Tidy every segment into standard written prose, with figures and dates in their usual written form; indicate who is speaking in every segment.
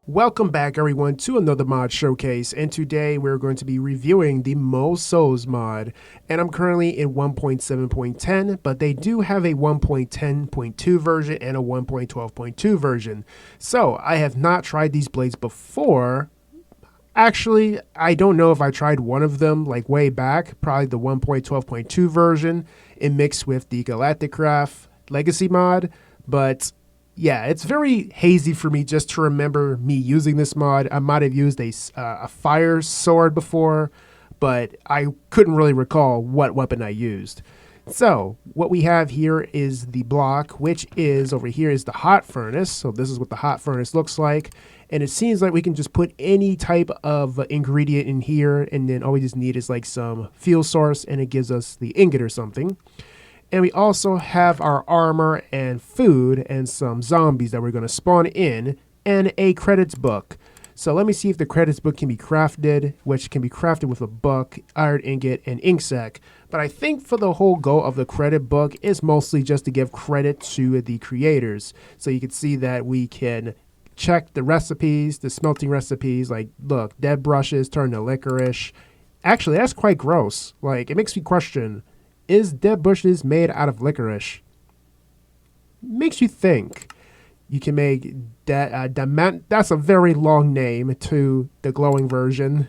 Speaker 1: Welcome back everyone to another mod showcase, and today we're going to be reviewing the Mo Souls mod, and I'm currently in 1.7.10, but they do have a 1.10.2 version and a 1.12.2 version. So I have not tried these blades before. Actually, I don't know if I tried one of them like way back, probably the 1.12.2 version in mixed with the Galacticraft Legacy mod, but yeah, it's very hazy for me just to remember me using this mod. I might have used a fire sword before, but I couldn't really recall what weapon I used. So what we have here is the block, which is over here is the hot furnace. So this is what the hot furnace looks like. And it seems like we can just put any type of ingredient in here, and then all we just need is like some fuel source, and it gives us the ingot or something. And we also have our armor and food and some zombies that we're going to spawn in, and a credits book. So let me see if the credits book can be crafted, which can be crafted with a book, iron ingot, and ink sac. But I think for the whole goal of the credit book is mostly just to give credit to the creators. So you can see that we can check the recipes, the smelting recipes, like look, dead brushes turn to licorice. Actually, that's quite gross. Like, it makes me question, is dead bushes made out of licorice? Makes you think. You can make that's a very long name to the glowing version.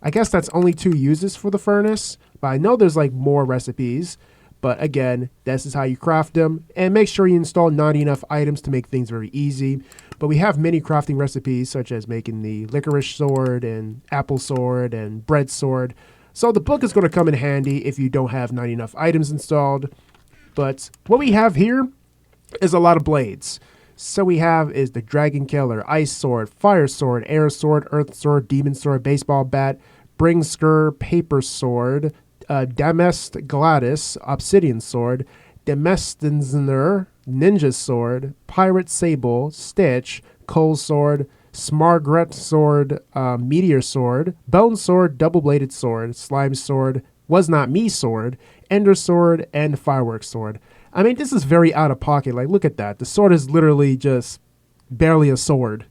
Speaker 1: I guess that's only 2 uses for the furnace, but I know there's like more recipes. But again, this is how you craft them, and make sure you install not enough items to make things very easy. But we have many crafting recipes, such as making the licorice sword and apple sword and bread sword. So the book is going to come in handy if you don't have not enough items installed. But what we have here is a lot of blades. So we have is the Dragon Killer, Ice Sword, Fire Sword, Air Sword, Earth Sword, Demon Sword, Baseball Bat, Bringsker, Paper Sword, Damest Gladys, Obsidian Sword, Demestenzner, Ninja Sword, Pirate Sable, Stitch, Coal Sword, Smargret Sword, Meteor Sword, Bone Sword, Double-Bladed Sword, Slime Sword, Was Not Me Sword, Ender Sword, and Fireworks Sword. I mean, this is very out of pocket. Like, look at that. The sword is literally just barely a sword.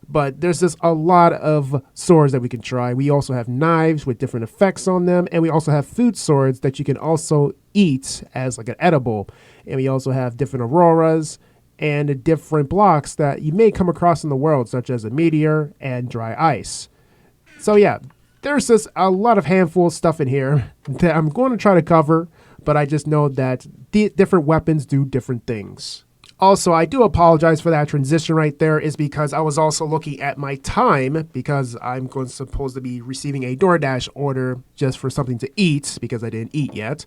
Speaker 1: But there's just a lot of swords that we can try. We also have knives with different effects on them. And we also have food swords that you can also eat as like an edible. And we also have different auroras and different blocks that you may come across in the world, such as a meteor and dry ice. So yeah, there's just a lot of handful of stuff in here that I'm going to try to cover. But I just know that different weapons do different things. Also, I do apologize for that transition right there, is because I was also looking at my time, because I'm supposed to be receiving a DoorDash order just for something to eat because I didn't eat yet.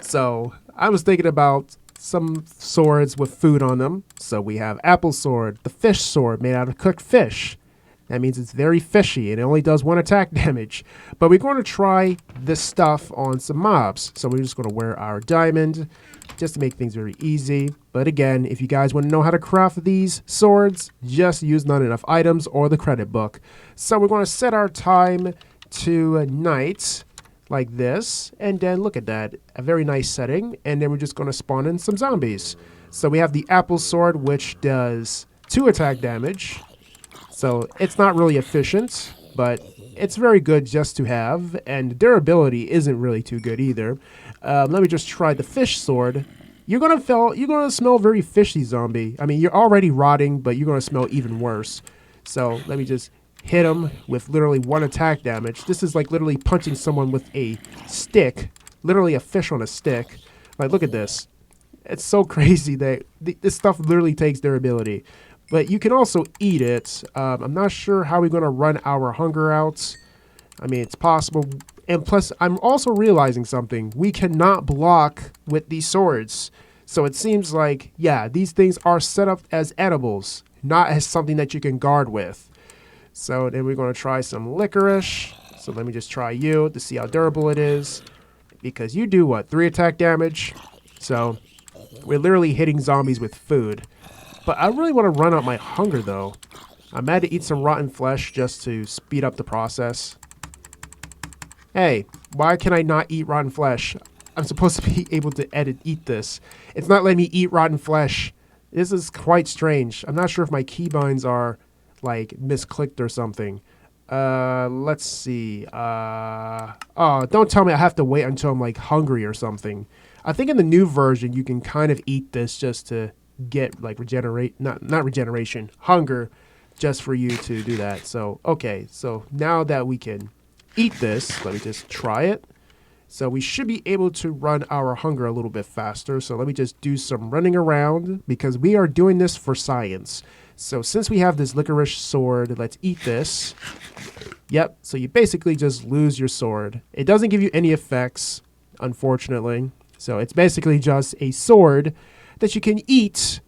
Speaker 1: So I was thinking about some swords with food on them. So we have Apple Sword, the Fish Sword made out of cooked fish. That means it's very fishy and it only does 1 attack damage. But we're going to try this stuff on some mobs. So we're just going to wear our diamond just to make things very easy. But again, if you guys want to know how to craft these swords, just use not enough items or the credit book. So we're going to set our time to night like this. And then look at that, a very nice setting. And then we're just going to spawn in some zombies. So we have the Apple Sword, which does 2 attack damage. So it's not really efficient, but it's very good just to have, and durability isn't really too good either. Let me just try the Fish Sword. You're gonna smell very fishy, zombie. I mean, you're already rotting, but you're gonna smell even worse. So let me just hit him with literally 1 attack damage. This is like literally punching someone with a stick, literally a fish on a stick. Like, look at this. It's so crazy that this stuff literally takes durability. But you can also eat it. I'm not sure how we're going to run our hunger out. I mean, it's possible. And plus, I'm also realizing something. We cannot block with these swords. So it seems like, yeah, these things are set up as edibles, not as something that you can guard with. So then we're going to try some licorice. So let me just try you to see how durable it is. Because you do, what, 3 attack damage? So we're literally hitting zombies with food. But I really want to run out my hunger, though. I might have to eat some rotten flesh just to speed up the process. Hey, why can I not eat rotten flesh? I'm supposed to be able to eat this. It's not letting me eat rotten flesh. This is quite strange. I'm not sure if my keybinds are like misclicked or something. Let's see. Oh, don't tell me I have to wait until I'm like hungry or something. I think in the new version you can kind of eat this just to get like not regeneration, hunger, just for you to do that. So okay, so now that we can eat this, let me just try it. So we should be able to run our hunger a little bit faster. So let me just do some running around because we are doing this for science. So since we have this licorice sword, let's eat this. Yep, so you basically just lose your sword. It doesn't give you any effects, unfortunately. So it's basically just a sword that you can eat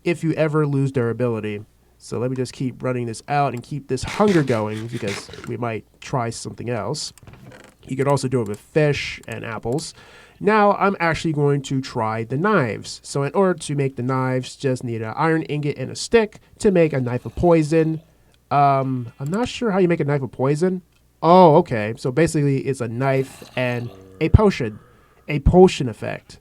Speaker 1: if you ever lose durability. So let me just keep running this out and keep this hunger going because we might try something else. You could also do it with fish and apples. Now I'm actually going to try the knives. So in order to make the knives, just need an iron ingot and a stick to make a knife of poison. I'm not sure how you make a knife of poison. Oh, okay. So basically it's a knife and a potion effect.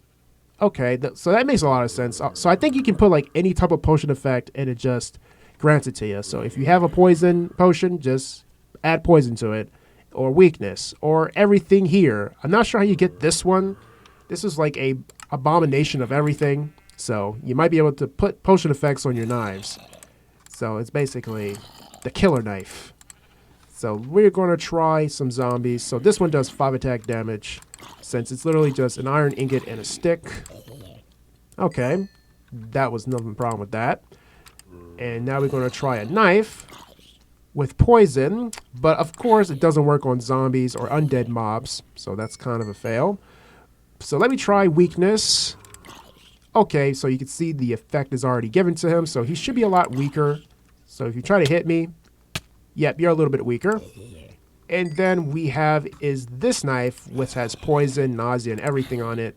Speaker 1: Okay, so that makes a lot of sense. So I think you can put like any type of potion effect and it just grants it to you. So if you have a poison potion, just add poison to it. Or weakness, or everything here. I'm not sure how you get this one. This is like a abomination of everything. So you might be able to put potion effects on your knives. So it's basically the killer knife. So we're going to try some zombies. So this one does 5 attack damage, since it's literally just an iron ingot and a stick. Okay, that was nothing problem with that. And now we're going to try a knife with poison, but of course it doesn't work on zombies or undead mobs, so that's kind of a fail. So let me try weakness. Okay, so you can see the effect is already given to him, so he should be a lot weaker. So if you try to hit me, yep, you're a little bit weaker. And then we have is this knife, which has poison, nausea, and everything on it.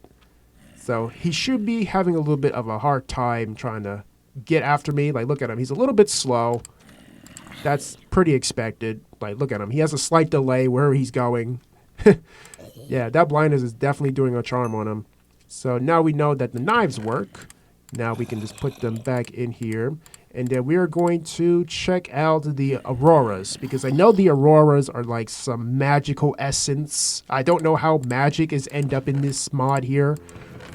Speaker 1: So he should be having a little bit of a hard time trying to get after me. Like, look at him, he's a little bit slow. That's pretty expected. Like, look at him. He has a slight delay where he's going. Yeah, that blindness is definitely doing a charm on him. So now we know that the knives work. Now we can just put them back in here. And then we are going to check out the auroras, because I know the auroras are like some magical essence. I don't know how magic is end up in this mod here,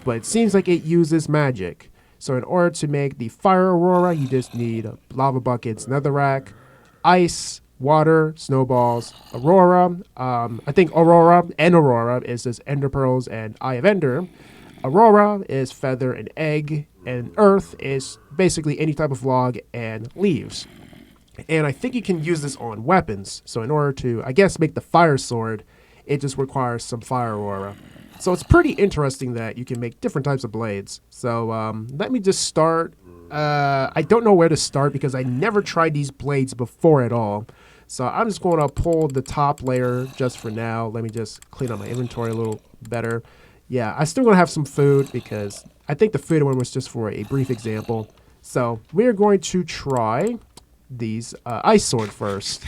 Speaker 1: but it seems like it uses magic. So in order to make the fire aurora, you just need lava buckets, netherrack, ice, water, snowballs, aurora. I think aurora is just ender pearls and eye of ender. Aurora is feather and egg, and earth is basically any type of log and leaves. And I think you can use this on weapons. So in order to, I guess, make the fire sword, it just requires some fire aurora. So it's pretty interesting that you can make different types of blades. So let me just start. I don't know where to start because I never tried these blades before at all. So I'm just going to pull the top layer just for now. Let me just clean up my inventory a little better. Yeah, I still going to have some food because I think the food one was just for a brief example. So we're going to try these ice sword first,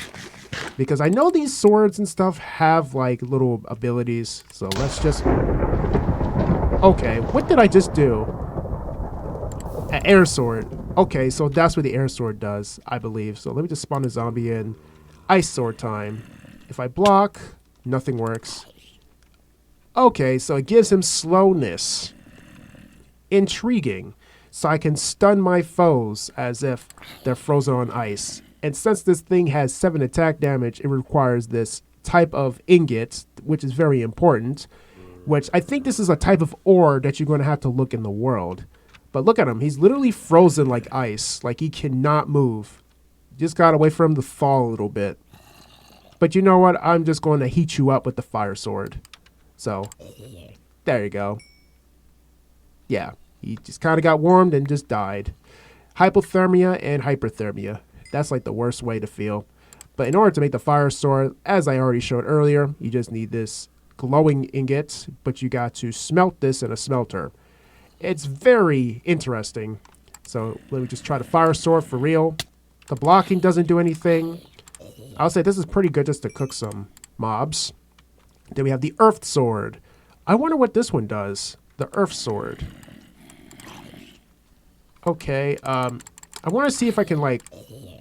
Speaker 1: because I know these swords and stuff have like little abilities. So let's just... Okay, what did I just do? An air sword. Okay, so that's what the air sword does, I believe. So let me just spawn a zombie in. Ice sword time. If I block, nothing works. Okay, so it gives him slowness. Intriguing. So I can stun my foes as if they're frozen on ice. And since this thing has 7 attack damage, it requires this type of ingot, which is very important. Which I think this is a type of ore that you're going to have to look in the world. But look at him. He's literally frozen like ice. Like he cannot move. Just got to wait for him to fall a little bit. But you know what? I'm just going to heat you up with the fire sword. So, there you go. Yeah, he just kind of got warmed and just died. Hypothermia and hyperthermia. That's like the worst way to feel. But in order to make the fire sword, as I already showed earlier, you just need this glowing ingot, but you got to smelt this in a smelter. It's very interesting. So let me just try the fire sword for real. The blocking doesn't do anything. I'll say this is pretty good just to cook some mobs. Then we have the earth sword. I wonder what this one does. The earth sword. Okay, I want to see if I can, like,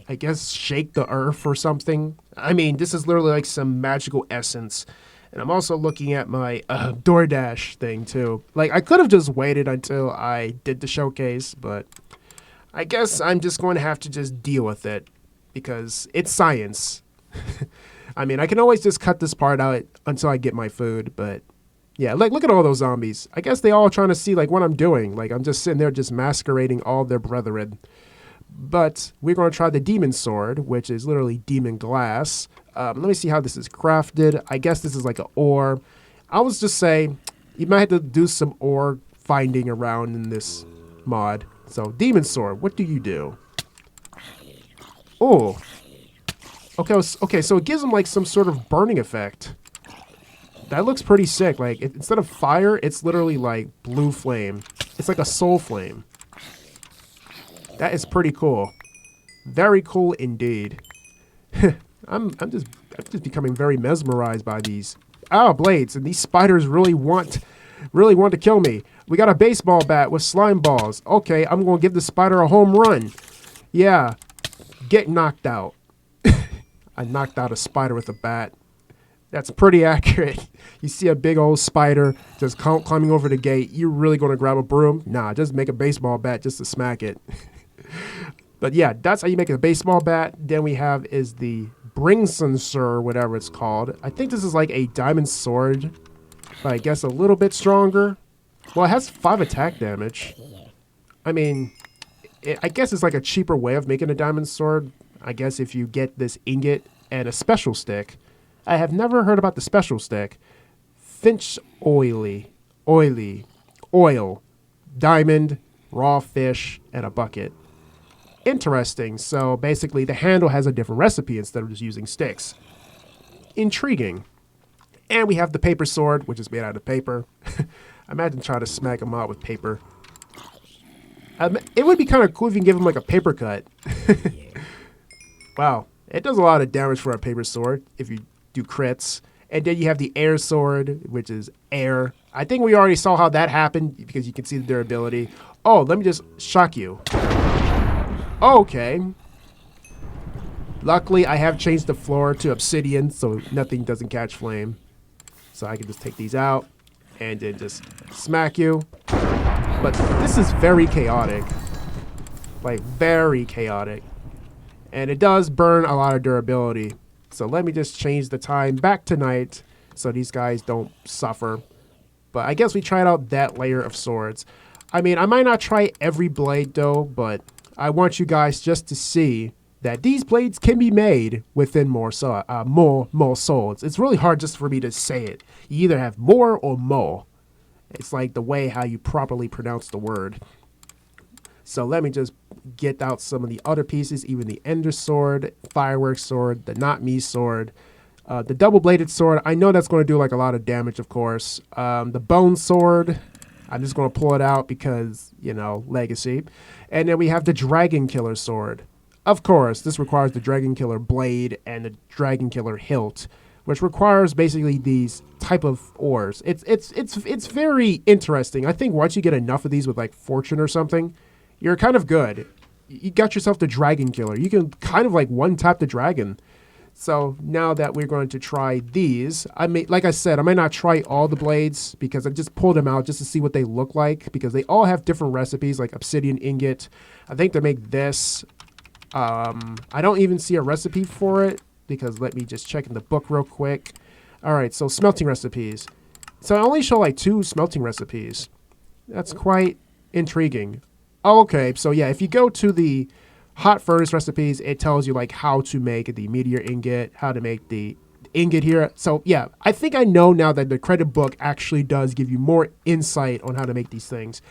Speaker 1: I guess, shake the earth or something. I mean, this is literally like some magical essence. And I'm also looking at my DoorDash thing, too. Like, I could have just waited until I did the showcase, but I guess I'm just going to have to just deal with it because it's science. I mean, I can always just cut this part out until I get my food, but yeah, like, look at all those zombies. I guess they all trying to see, like, what I'm doing. Like, I'm just sitting there just masquerading all their brethren. But we're going to try the demon sword, which is literally demon glass. Let me see how this is crafted. I guess this is like an ore. I was just saying, you might have to do some ore finding around in this mod. So, demon sword, what do you do? Oh. Okay, so it gives them like some sort of burning effect. That looks pretty sick. Like, instead of fire, it's literally like blue flame. It's like a soul flame. That is pretty cool. Very cool indeed. I'm just becoming very mesmerized by these blades, and these spiders really want to kill me. We got a baseball bat with slime balls. Okay, I'm gonna give the spider a home run. Yeah, get knocked out. I knocked out a spider with a bat. That's pretty accurate. You see a big old spider just climbing over the gate. You're really gonna grab a broom? Nah, just make a baseball bat just to smack it. But yeah, that's how you make a baseball bat. Then we have is the Bringsensur, whatever it's called. I think this is like a diamond sword, but I guess a little bit stronger. Well, it has 5 attack damage. I mean, I guess it's like a cheaper way of making a diamond sword. I guess if you get this ingot and a special stick. I have never heard about the special stick. Finch oil, diamond, raw fish, and a bucket. Interesting. So basically the handle has a different recipe instead of just using sticks. Intriguing. And we have the paper sword, which is made out of paper. Imagine trying to smack them out with paper. It would be kind of cool if you can give them like a paper cut. Wow. It does a lot of damage for a paper sword if you do crits. And then you have the air sword, which is air. I think we already saw how that happened because you can see the durability. Oh, let me just shock you. Okay. Luckily, I have changed the floor to obsidian so nothing doesn't catch flame. So I can just take these out and then just smack you. But this is very chaotic. Like, very chaotic. And it does burn a lot of durability. So let me just change the time back to night so these guys don't suffer. But I guess we tried out that layer of swords. I mean, I might not try every blade though, but I want you guys just to see that these blades can be made within more swords. It's really hard just for me to say it. You either have more or more. It's like the way how you properly pronounce the word. So let me just get out some of the other pieces, even the Ender Sword, Fireworks Sword, the Not Me Sword, the Double-Bladed Sword. I know that's going to do like a lot of damage, of course. The Bone Sword, I'm just going to pull it out because, you know, legacy. And then we have the Dragon Killer Sword. Of course, this requires the Dragon Killer Blade and the Dragon Killer Hilt, which requires basically these type of ores. It's very interesting. I think once you get enough of these with like Fortune or something, you're kind of good. You got yourself the Dragon Killer. You can kind of like one-tap the dragon. So now that we're going to try these, like I said, I might not try all the blades because I just pulled them out just to see what they look like because they all have different recipes like obsidian ingot. I think to make this, I don't even see a recipe for it because let me just check in the book real quick. All right, so smelting recipes. So I only show like 2 smelting recipes. That's quite intriguing. Oh, okay, so yeah, if you go to the hot furnace recipes, it tells you like how to make the meteor ingot, how to make the ingot here. So yeah, I think I know now that the credit book actually does give you more insight on how to make these things.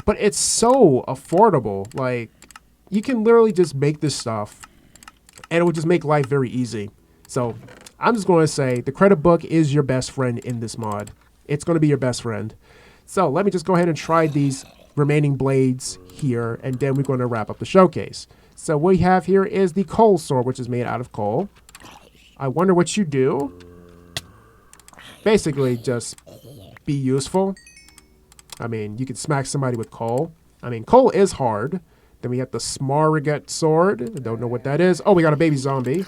Speaker 1: But it's so affordable. Like, you can literally just make this stuff and it will just make life very easy. So I'm just going to say the credit book is your best friend in this mod. It's going to be your best friend. So let me just go ahead and try these remaining blades here, and then we're going to wrap up the showcase. So what we have here is the coal sword, which is made out of coal. I wonder what you do. Basically, just be useful. I mean, you can smack somebody with coal. I mean, coal is hard, Then we have the Smaragd sword. I don't know what that is. Oh, we got a baby zombie.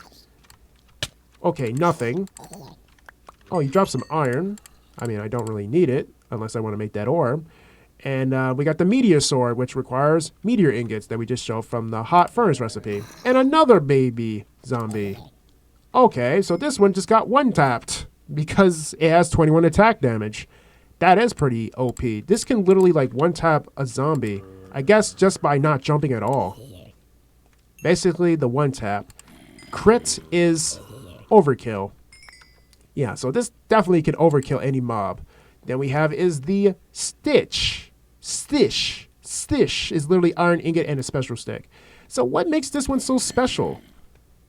Speaker 1: Okay, nothing. Oh, you dropped some iron. I mean, I don't really need it unless I want to make that ore. And we got the meteor sword, which requires meteor ingots that we just showed from the hot furnace recipe. And another baby zombie. Okay, so this one just got one-tapped because it has 21 attack damage. That is pretty OP. This can literally like one-tap a zombie, I guess just by not jumping at all. Basically, the one-tap. Crit is overkill. Yeah, so this definitely can overkill any mob. Then we have is the Stitch. Stish is literally iron ingot and a special stick. So what makes this one so special?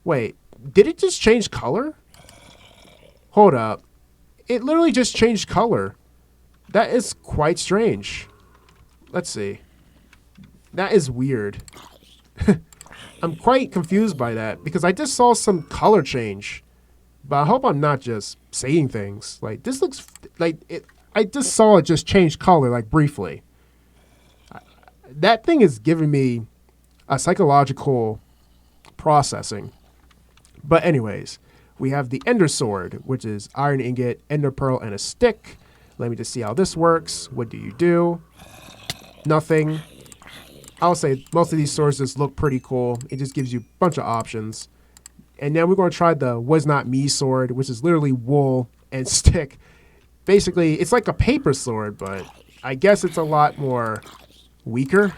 Speaker 1: Wait, did it just change color? Hold up. It literally just changed color. That is quite strange. Let's see. That is weird. I'm quite confused by that because I just saw some color change. But I hope I'm not just saying things. Like, this looks like it. I just saw it just change color, like, briefly. That thing is giving me a psychological processing. But anyways, we have the Ender Sword, which is iron ingot, ender pearl, and a stick. Let me just see how this works. What do you do? Nothing. I'll say most of these swords just look pretty cool. It just gives you a bunch of options. And then we're going to try the Was Not Me sword, which is literally wool and stick. Basically, it's like a paper sword, but I guess it's a lot more weaker.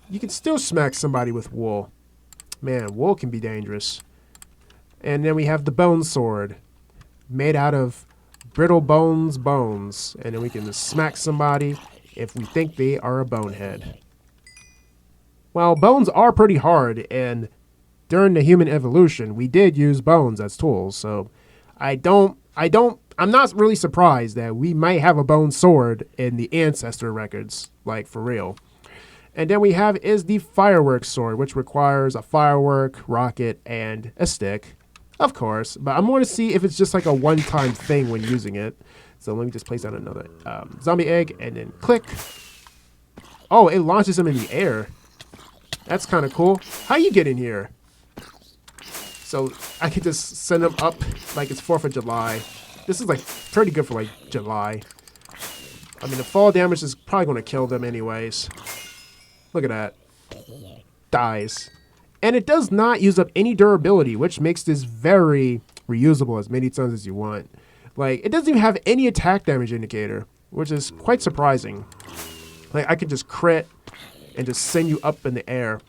Speaker 1: You can still smack somebody with wool. Man, wool can be dangerous. And then we have the Bone Sword, made out of brittle bones. And then we can smack somebody if we think they are a bonehead. Well, bones are pretty hard, and during the human evolution, we did use bones as tools. So I'm not really surprised that we might have a bone sword in the ancestor records, like for real. And then we have is the Fireworks sword, which requires a firework, rocket, and a stick, of course. But I'm going to see if it's just like a one-time thing when using it. So let me just place down another zombie egg and then click. Oh, it launches them in the air. That's kind of cool. How you get in here? So I could just send them up like it's 4th of July. This is like pretty good for like July. I mean, the fall damage is probably going to kill them anyways. Look at that. Dies. And it does not use up any durability, which makes this very reusable as many times as you want. Like, it doesn't even have any attack damage indicator, which is quite surprising. Like, I could just crit and just send you up in the air.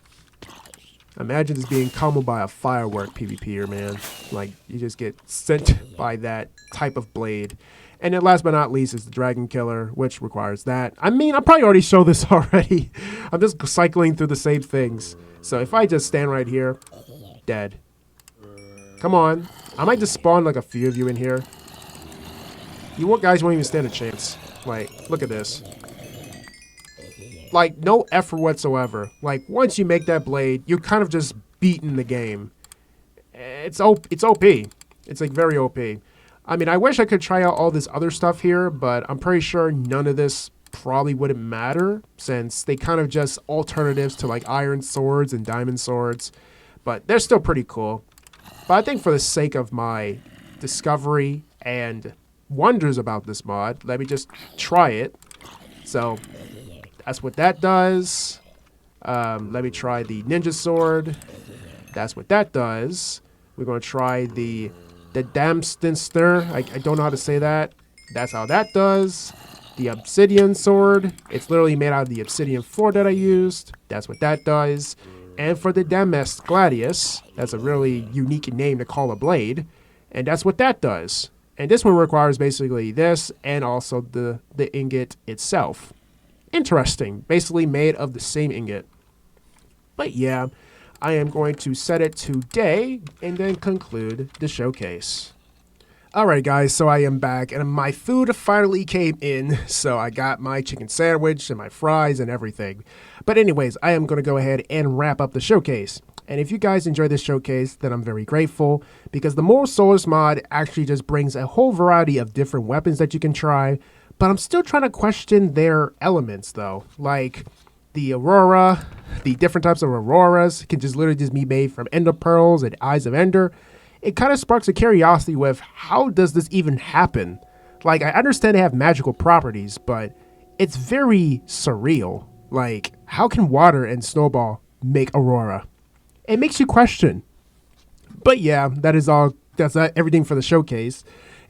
Speaker 1: Imagine this being comboed by a firework PvPer, man. Like, you just get sent by that type of blade. And then last but not least is the Dragon Killer, which requires that. I mean, I probably already showed this already. I'm just cycling through the same things. So if I just stand right here, dead. Come on. I might just spawn like a few of you in here. You guys won't even stand a chance. Like, look at this. Like, no effort whatsoever. Like, once you make that blade, you're kind of just beating the game. It's OP. It's like very OP. I mean, I wish I could try out all this other stuff here, but I'm pretty sure none of this probably wouldn't matter since they kind of just alternatives to like iron swords and diamond swords. But they're still pretty cool. But I think for the sake of my discovery and wonders about this mod, let me just try it. So that's what that does. Let me try the ninja sword. That's what that does. We're going to try the Damstenster. I don't know how to say that. That's how that does. The obsidian sword. It's literally made out of the obsidian floor that I used. That's what that does. And for the Damest Gladius, that's a really unique name to call a blade. And that's what that does. And this one requires basically this and also the ingot itself. Interesting. Basically made of the same ingot. But yeah, I am going to set it today and then conclude the showcase. Alright guys, so I am back and my food finally came in. So I got my chicken sandwich and my fries and everything. But anyways, I am going to go ahead and wrap up the showcase. And if you guys enjoy this showcase, then I'm very grateful because the Moral Souls mod actually just brings a whole variety of different weapons that you can try. But I'm still trying to question their elements though. Like, the Aurora, the different types of Auroras can just literally just be made from Ender Pearls and Eyes of Ender. It kind of sparks a curiosity with how does this even happen? Like, I understand they have magical properties, but it's very surreal. Like, how can water and Snowball make Aurora? It makes you question. But yeah, that is all. That's everything for the showcase.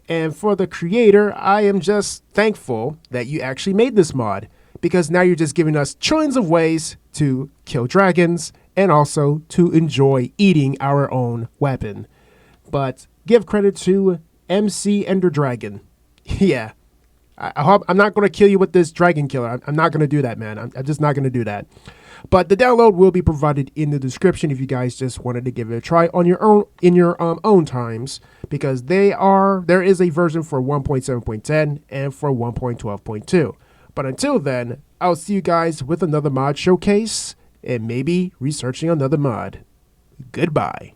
Speaker 1: And for the creator, I am just thankful that you actually made this mod, because now you're just giving us trillions of ways to kill dragons and also to enjoy eating our own weapon. But give credit to Mcenderdragon. Yeah, I hope I'm not going to kill you with this dragon killer. I'm not going to do that, man. I'm just not going to do that. But the download will be provided in the description if you guys just wanted to give it a try on your own in your own times, because there is a version for 1.7.10 and for 1.12.2. But until then, I'll see you guys with another mod showcase and maybe researching another mod. Goodbye.